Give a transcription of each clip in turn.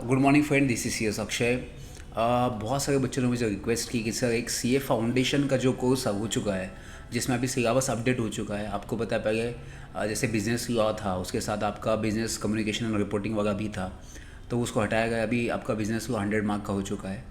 Good morning friend, this is CS Akshay. बहुत सारे बच्चों ने मुझे रिक्वेस्ट की कि सर एक सीए फाउंडेशन का जो कोर्स हो चुका है, जिसमें अभी सिलेबस अपडेट हो चुका है। आपको पता है पहले जैसे बिजनेस लॉ था, उसके साथ आपका बिजनेस कम्युनिकेशन एंड रिपोर्टिंग वाला भी था, तो उसको हटाया गया। अभी आपका बिजनेस लॉ 100 मार्क का हो चुका है।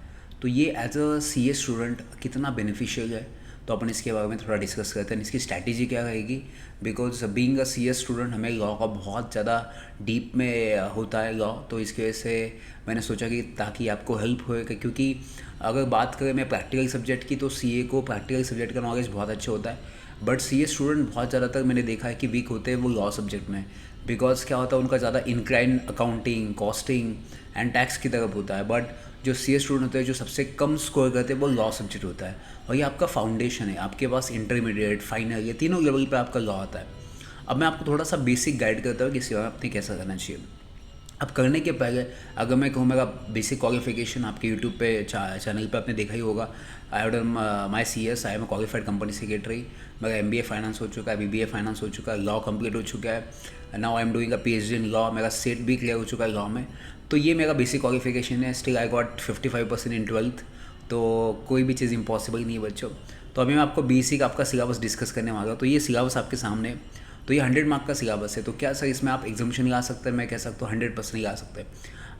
तो ये एज अ सीए स्टूडेंट कितना बेनिफिशियल है, तो अपन इसके बारे में थोड़ा डिस्कस करते हैं। इसकी स्ट्रैटेजी क्या रहेगी, because being a CS student हमें लॉ का बहुत ज़्यादा डीप में होता है लॉ। तो इसकी वजह से मैंने सोचा कि ताकि आपको हेल्प हो, क्योंकि अगर बात करें मैं प्रैक्टिकल सब्जेक्ट की, तो सीए को प्रैक्टिकल सब्जेक्ट का नॉलेज बहुत अच्छा होता है। बट सीए स्टूडेंट बहुत ज़्यादातर मैंने देखा है कि वीक होते हैं वो लॉ सब्जेक्ट में। बिकॉज क्या होता है, उनका ज़्यादा incline accounting, costing and tax की तरफ होता है। बट जो सी एस स्टूडेंट होते हैं, जो सबसे कम स्कोर करते हैं, वो लॉ सब्जेक्ट होता है। और ये आपका फाउंडेशन है, आपके पास इंटरमीडिएट, फाइनल, ये तीनों लेवल पे आपका लॉ आता है। अब मैं आपको थोड़ा सा बेसिक गाइड करता हूँ कि इसके बारे में आपने कैसा करना चाहिए। अब करने के पहले अगर मैं कहूँ, मेरा बेसिक क्वालिफिकेशन आपके यूट्यूब पे चैनल पे आपने देखा ही होगा। I have done my CS एस, I am qualified company secretary. मेरा MBA फाइनेंस हो चुका है, BBA फाइनेंस हो चुका है, लॉ कंप्लीट हो चुका है। Now I am doing a PhD in law. मेरा सेट भी क्लियर हो चुका है लॉ में। तो ये मेरा बेसिक क्वालिफिकेशन है। Still I got 55% in 12th। तो कोई भी चीज़ इम्पॉसिबल नहीं है बच्चों। तो अभी मैं आपको बेसिक आपका सिलेबस डिस्कस करने वाला हूँ। तो ये सिलेबस आपके सामने है। तो ये 100 मार्क का सिलेबस है। तो क्या सर इसमें आप एग्जामिशन ला सकते हैं? मैं कह सकता हूँ 100% ला सकते हैं।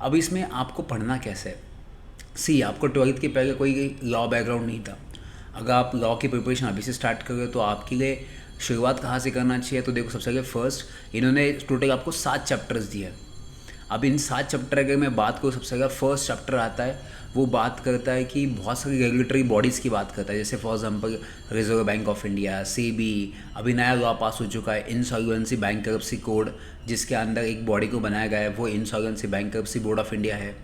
अब इसमें आपको पढ़ना कैसे है? सी, आपको 12th के पहले कोई लॉ बैकग्राउंड नहीं था। अगर आप लॉ की प्रिपरेशन अभी से स्टार्ट कर रहे हो, तो आपके लिए शुरुआत कहाँ से करना चाहिए? तो देखो, सबसे पहले फर्स्ट इन्होंने टोटल आपको 7 चैप्टर्स दिए हैं। अब इन 7 चैप्टर अगर मैं बात करूँ, सबसे पहले फर्स्ट चैप्टर आता है, वो बात करता है कि बहुत सारी रेगुलेटरी बॉडीज़ की बात करता है। जैसे for example reserve bank of India, SEBI. अभी नया लॉ पास हो चुका है, इंसॉल्वेंसी बैंकरप्सी कोड, जिसके अंदर एक बॉडी को बनाया गया है, वो insolvency bankruptcy board of India है।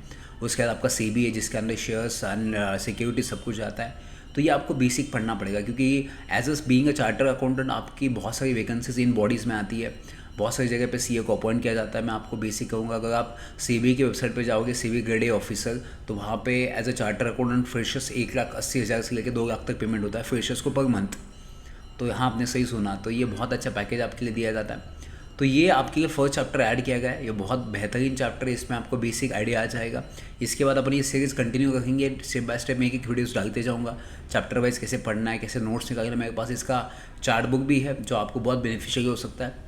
उसके बाद आपका सेबी है, जिसके अंदर शेयर्स एंड सिक्योरिटी सब कुछ आता है। तो ये आपको बेसिक पढ़ना पड़ेगा, क्योंकि as a being a charter accountant आपकी बहुत सारी वैकेंसीज इन बॉडीज़ में आती है। बहुत सारी जगह पे सीए को अपॉइंट किया जाता है। मैं आपको बेसिक कहूँगा, अगर आप सीबी की वेबसाइट पे जाओगे, सीबी ग्रेड ए ऑफिसर, तो वहाँ पे as a charter accountant freshers 1,80,000 से लेकर 2 लाख तक पेमेंट होता है फ्रेशर्स को पर मंथ। तो यहाँ आपने सही सुना, तो ये बहुत अच्छा पैकेज आपके लिए दिया जाता है। तो ये आपके लिए फर्स्ट चैप्टर ऐड किया गया है। ये बहुत बेहतरीन चैप्टर है, इसमें आपको बेसिक आइडिया आ जाएगा। इसके बाद अपन ये सीरीज़ कंटिन्यू रखेंगे, स्टेप बाय स्टेप मैं एक एक वीडियोस डालते जाऊँगा, चैप्टर वाइज कैसे पढ़ना है, कैसे नोट्स निकालना है। मेरे पास इसका चार्ट बुक भी है, जो आपको बहुत बेनिफिशियल हो सकता है।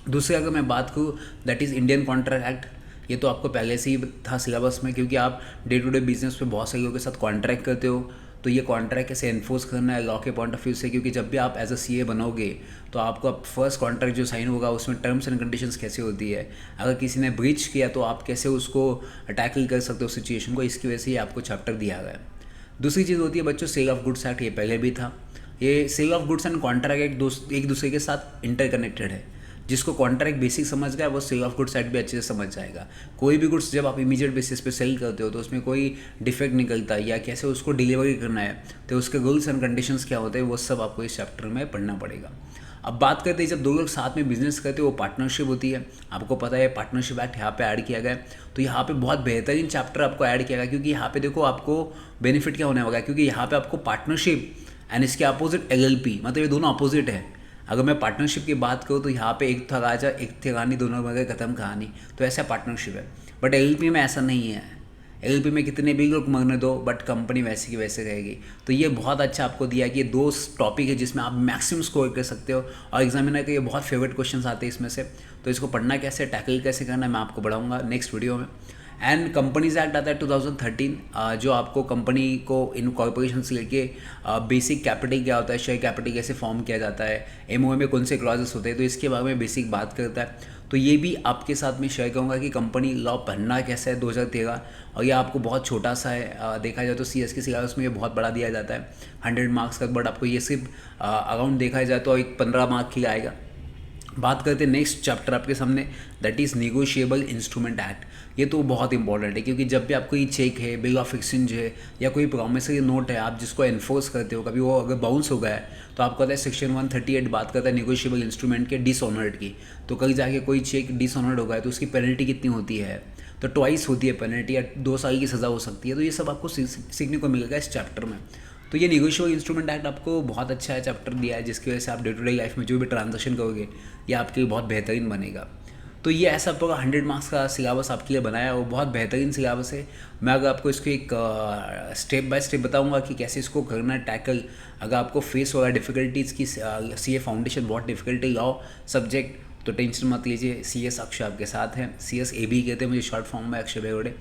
दूसरी अगर मैं बात करूँ, that is Indian contract act. ये तो आपको पहले से ही था सिलेबस में, क्योंकि आप डे टू डे बिजनेस पे बहुत सारे लोगों के साथ कॉन्ट्रैक्ट करते हो। तो ये कॉन्ट्रैक्ट कैसे एनफोर्स करना है लॉ के पॉइंट ऑफ व्यू से, क्योंकि जब भी आप एज अ सीए बनोगे, तो आपको अब फर्स्ट कॉन्ट्रैक्ट जो साइन होगा, उसमें टर्म्स एंड कंडीशंस कैसे होती है, अगर किसी ने ब्रीच किया तो आप कैसे उसको टैकल कर सकते हो सिचुएशन को। इसकी वजह से ये आपको चैप्टर दिया गया है। दूसरी चीज़ होती है बच्चों, सेल ऑफ गुड्स एक्ट। ये पहले भी था। ये sale of goods and contract एक दूसरे के साथ इंटरकनेक्टेड है। जिसको कॉन्ट्रैक्ट बेसिक समझ गया, वो सेल ऑफ गुड्स एक्ट भी अच्छे से समझ जाएगा। कोई भी गुड्स जब आप इमीडिएट बेसिस पे सेल करते हो, तो उसमें कोई डिफेक्ट निकलता है या कैसे उसको डिलीवरी करना है, तो उसके रूल्स एंड कंडीशंस क्या होते हैं, वो सब आपको इस चैप्टर में पढ़ना पड़ेगा। अब बात करते हैं, जब दो लोग साथ में बिजनेस करते हैं, वो पार्टनरशिप होती है। आपको पता है पार्टनरशिप एक्ट यहाँ पे ऐड किया गया है। तो यहाँ पे बहुत बेहतरीन चैप्टर आपको ऐड किया गया, क्योंकि यहाँ पे देखो आपको बेनिफिट क्या होने वाला है, क्योंकि यहाँ पे आपको पार्टनरशिप एंड इसके अपोजिट LLP, मतलब ये दोनों अपोजिट है। अगर मैं पार्टनरशिप की बात करूँ, तो यहाँ पे एक था राजा एक थी रानी, दोनों में गए खत्म कहानी। तो ऐसा पार्टनरशिप है। बट LLP में ऐसा नहीं है। LLP में कितने भी लोग मरने दो, बट कंपनी वैसे की वैसे रहेगी। तो ये बहुत अच्छा आपको दिया कि ये 2 टॉपिक है जिसमें आप मैक्सिमम स्कोर कर सकते हो, और एग्जामिनर के ये बहुत फेवरेट क्वेश्चन आते हैं इसमें से। तो इसको पढ़ना कैसे, टैकल कैसे करना है, मैं आपको बढ़ाऊंगा नेक्स्ट वीडियो में। एंड कंपनीज एक्ट आता है 2013, जो आपको कंपनी को इन कॉर्पोरेशन से लेके बेसिक कैपिटल क्या होता है, शेयर कैपिटल कैसे फॉर्म किया जाता है, MOA में कौन से क्लॉजेस होते हैं, तो इसके बारे में बेसिक बात करता है। तो ये भी आपके साथ में शेयर करूँगा कि कंपनी लॉ पढ़ना कैसा है 2013। और ये आपको बहुत छोटा सा है, देखा जाए तो CS के सिलेबस में ये बहुत बड़ा दिया जाता है 100 मार्क्स का, बट आपको ये सिर्फ अराउंड देखा जाए तो एक 15 मार्क ही आएगा। बात करते हैं नेक्स्ट चैप्टर आपके सामने, that is negotiable instrument act. ये तो बहुत इंपॉर्टेंट है, क्योंकि जब भी आपको ये चेक है, बिल ऑफ एक्सचेंज है, या कोई प्रॉमिसरी नोट है, आप जिसको एनफोर्स करते हो, कभी वो अगर बाउंस हो गया है, तो आपको पता है सेक्शन 138 बात करता है निगोशिएबल इंस्ट्रूमेंट के डिसऑनर्ड की। तो कहीं जाके कोई चेक डिसऑनर्ड हो गया है, तो उसकी पेनल्टी कितनी होती है? तो ट्वाइस होती है पेनल्टी, या 2 साल की सज़ा हो सकती है। तो ये सब आपको सीखने को मिलेगा इस चैप्टर में। तो ये निगोशिएबल इंस्ट्रूमेंट एक्ट आपको बहुत अच्छा है चैप्टर दिया है, जिसकी वजह से आप डे टू डे लाइफ में जो भी ट्रांजेक्शन करोगे, ये आपके लिए बहुत बेहतरीन बनेगा। तो ये ऐसा पूरा 100 मार्क्स का सिलेबस आपके लिए बनाया है, वो बहुत बेहतरीन सिलेबस है। मैं अगर आपको इसको एक स्टेप बाय स्टेप बताऊंगा कि कैसे इसको करना टैकल। अगर आपको फेस होगा डिफ़िकल्टीज़ की सीए फाउंडेशन बहुत डिफ़िकल्टी लॉ सब्जेक्ट, तो टेंशन मत लीजिए, CS अक्षय आपके साथ है। CS AB कहते हैं मुझे शॉर्ट फॉर्म में, अक्षय बेगोड़े।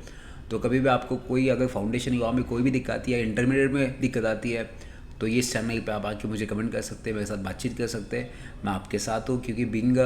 तो कभी भी आपको कोई अगर फाउंडेशन लॉ में कोई भी दिक्कत आती है, इंटरमीडिएट में दिक्कत आती है, तो ये इस चैनल पे आप आके मुझे कमेंट कर सकते हैं, मेरे साथ बातचीत कर सकते हैं। मैं आपके साथ हूँ, क्योंकि बीइंग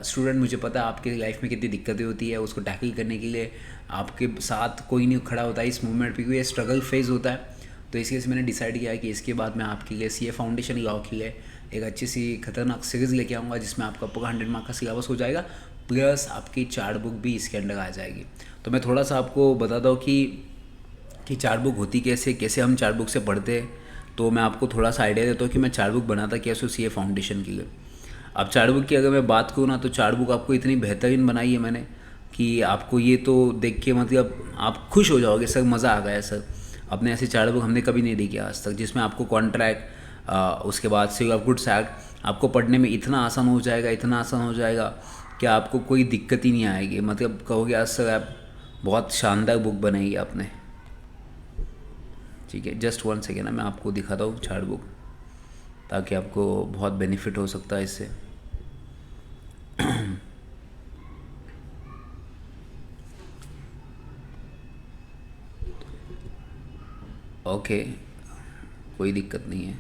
स्टूडेंट मुझे पता है आपकी लाइफ में कितनी दिक्कतें होती है। उसको टैकल करने के लिए आपके साथ कोई नहीं खड़ा होता है इस मूवमेंट पे, क्योंकि ये स्ट्रगल फेज होता है। तो इसी वजह से मैंने डिसाइड किया है कि इसके बाद मैं आपके लिए CA फाउंडेशन लॉ के लिए एक अच्छी सी खतरनाक सीरीज़ लेके आऊँगा, जिसमें आपका पूरा 100 मार्क का सिलेबस हो जाएगा, प्लस आपकी चार्ट बुक भी इसके अंडर आ जाएगी। तो मैं थोड़ा सा आपको बताता हूँ कि चार्ट बुक होती कैसे, कैसे हम चार्ट बुक से पढ़ते हैं। तो मैं आपको थोड़ा सा आइडिया देता हूँ कि मैं चार्ट बुक बनाता कैसे CA फाउंडेशन के लिए। अब चार्ट बुक की अगर मैं बात करूँ ना, तो चार्ट बुक आपको इतनी बेहतरीन बनाई है मैंने कि आपको ये तो देख के मतलब आप खुश हो जाओगे, सर मज़ा आ गया सर। अपने ऐसे चार्ट बुक हमने कभी नहीं देखी आज तक, जिसमें आपको कॉन्ट्रैक्ट, उसके बाद सेल ऑफ गुड्स एक्ट आपको पढ़ने में इतना आसान हो जाएगा, इतना आसान हो जाएगा कि आपको कोई दिक्कत ही नहीं आएगी। मतलब कहोगे आज सर आप बहुत शानदार बुक बनाई है आपने। ठीक है, जस्ट 1 सेकेंड है, मैं आपको दिखाता हूँ चार्ट बुक, ताकि आपको बहुत बेनिफिट हो सकता है इससे। ओके, कोई दिक्कत नहीं है।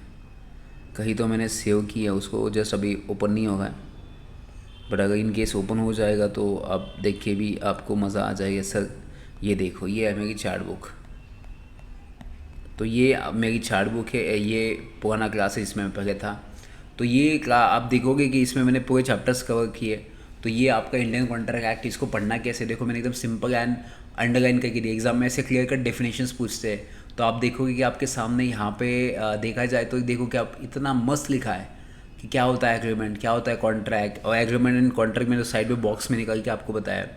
कहीं तो मैंने सेव किया उसको, जस्ट अभी ओपन नहीं होगा, बट अगर इन केस ओपन हो जाएगा तो आप देख के भी आपको मज़ा आ जाएगा। सर ये देखो, ये है मेरी चार्ट बुक। तो ये अब मेरी चार्ट बुक है, ये पुराना क्लास है जिसमें मैं पहले था। तो ये क्लास आप देखोगे कि इसमें मैंने पूरे चैप्टर्स कवर किए। तो ये आपका इंडियन कॉन्ट्रैक्ट एक्ट, इसको पढ़ना कैसे, देखो मैंने एकदम सिंपल एंड अंडरलाइन करके दिया। एग्जाम में ऐसे क्लियर कट डेफिनेशंस पूछते हैं, तो आप देखोगे कि आपके सामने यहाँ पे देखा जाए तो देखो कि आप इतना मस्त लिखा है कि क्या होता है एग्रीमेंट, क्या होता है कॉन्ट्रैक्ट, और एग्रीमेंट एंड कॉन्ट्रैक्ट में तो साइड में बॉक्स में निकल के आपको बताया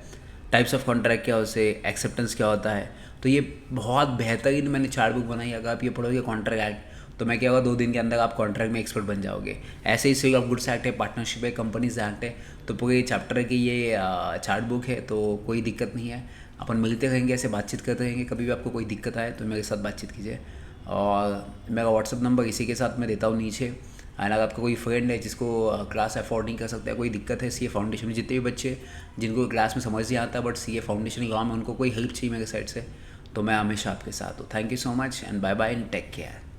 टाइप्स ऑफ कॉन्ट्रैक्ट क्या होते हैं, एक्सेप्टेंस क्या होता है। तो ये बहुत बेहतरीन मैंने चार्ट बुक बनाई। अगर आप ये पढ़ोगे कॉन्ट्रैक्ट एक्ट, तो मैं क्या होगा 2 दिन के अंदर आप कॉन्ट्रैक्ट में एक्सपर्ट बन जाओगे। ऐसे ही सेल ऑफ गुड्स एक्ट है, पार्टनरशिप है, कंपनीज एक्ट है। तो पूरे चैप्टर की ये चार्ट बुक है, तो कोई दिक्कत नहीं है। अपन मिलते रहेंगे, ऐसे बातचीत करते रहेंगे। कभी भी आपको कोई दिक्कत आए तो मेरे साथ बातचीत कीजिए, और मेरा व्हाट्सअप नंबर इसी के साथ मैं देता हूँ नीचे। एंड अगर आपका कोई फ्रेंड है जिसको क्लास अफोर्ड नहीं कर सकता, कोई दिक्कत है CA फाउंडेशन में, जितने भी बच्चे जिनको क्लास में समझ नहीं आता बट CA फाउंडेशन गाँव में उनको कोई हेल्प चाहिए मेरे साइड से, तो मैं हमेशा आपके साथ हूँ। Thank you so much and bye bye and take care.